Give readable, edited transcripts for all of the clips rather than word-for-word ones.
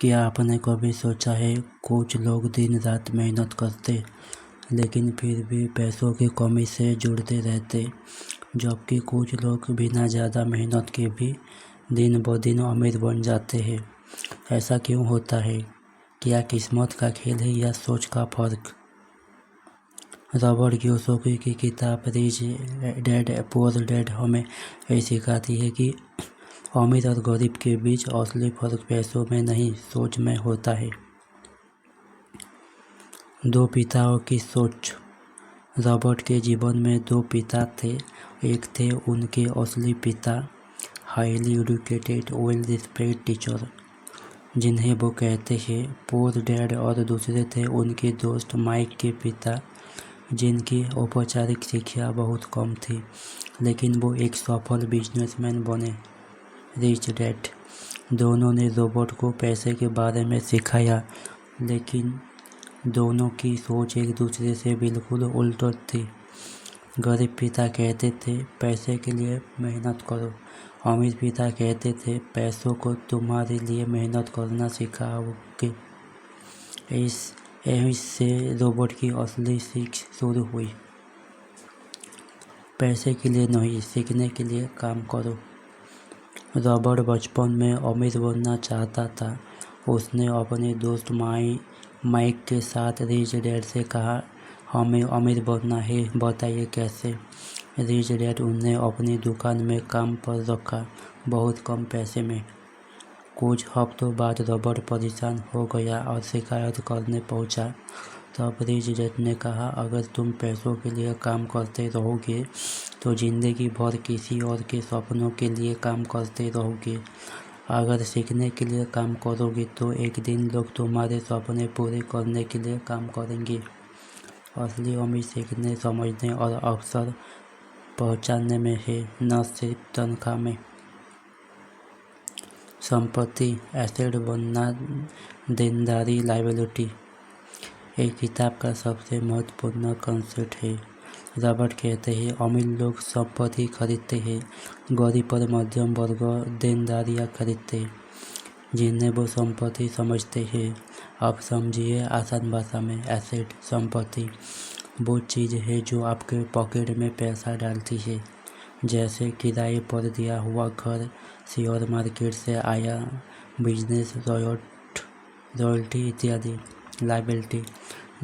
क्या आपने कभी सोचा है, कुछ लोग दिन रात मेहनत करते लेकिन फिर भी पैसों की कमी से जूझते रहते, जबकि कुछ लोग बिना ज़्यादा मेहनत के भी दिन ब दिन अमीर बन जाते हैं। ऐसा क्यों होता है? क्या किस्मत का खेल है या सोच का फर्क? रॉबर्ट कियोसाकी की किताब रिच डैड पुअर डैड हमें यही सिखाती है कि अमीर और गरीब के बीच असली फर्क पैसों में नहीं, सोच में होता है। दो पिताओं की सोच। रॉबर्ट के जीवन में दो पिता थे। एक थे उनके असली पिता, highly educated well respected teacher, जिन्हें वो कहते हैं पुअर डैड, और दूसरे थे उनके दोस्त माइक के पिता, जिनकी औपचारिक शिक्षा बहुत कम थी, लेकिन वो एक सफल बिजनेसमैन बने, रिच डैड। दोनों ने रॉबर्ट को पैसे के बारे में सिखाया, लेकिन दोनों की सोच एक दूसरे से बिल्कुल उल्ट थी। गरीब पिता कहते थे पैसे के लिए मेहनत करो, अमीर पिता कहते थे पैसों को तुम्हारे लिए मेहनत करना सिखाओगे। इससे रॉबर्ट की असली सीख शुरू हुई। पैसे के लिए नहीं, सीखने के लिए काम करो। रॉबर्ट बचपन में अमीर बनना चाहता था। उसने अपने दोस्त माइक के साथ रिच डैड से कहा, हमें अमीर बनना है, बताइए कैसे। रिच डैड उन्हें अपनी दुकान में काम पर रखा, बहुत कम पैसे में। कुछ हफ्तों बाद रॉबर्ट परेशान हो गया और शिकायत करने पहुंचा। तब रिच डैड ने कहा, अगर तुम पैसों के लिए काम करते रहोगे तो जिंदगी भर किसी और के सपनों के लिए काम करते रहोगे। अगर सीखने के लिए काम करोगे तो एक दिन लोग तुम्हारे सपने पूरे करने के लिए काम करेंगे। असली अमीर सीखने, समझने और अवसर पहचानने में है, न सिर्फ तनख्वाह में। संपत्ति, एसेट बनना, देनदारी, लायबिलिटी, एक किताब का सबसे महत्वपूर्ण कंसेप्ट है। रॉबर्ट कहते हैं अमीर लोग संपत्ति खरीदते हैं, गरीब और मध्यम वर्ग देनदारियां खरीदते हैं, जिन्हें वो संपत्ति समझते हैं। अब समझिए आसान भाषा में, एसेट, संपत्ति वो चीज़ है जो आपके पॉकेट में पैसा डालती है, जैसे किराए पर दिया हुआ घर, शेयर मार्केट से आया बिजनेस, रॉयल्टी इत्यादि। लायबिलिटी,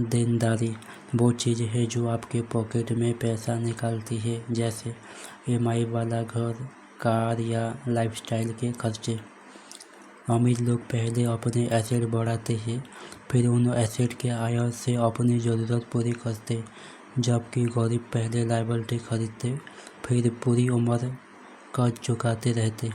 देनदारी वो चीज़ है जो आपके पॉकेट में पैसा निकालती है, जैसे ईएमआई वाला घर, कार या लाइफस्टाइल के खर्चे। अमीर लोग पहले अपने एसेट बढ़ाते हैं, फिर उन एसेट के आय से अपनी ज़रूरत पूरी करते, जबकि गरीब पहले लायबिलिटी खरीदते, फिर पूरी उम्र कर्ज चुकाते रहते।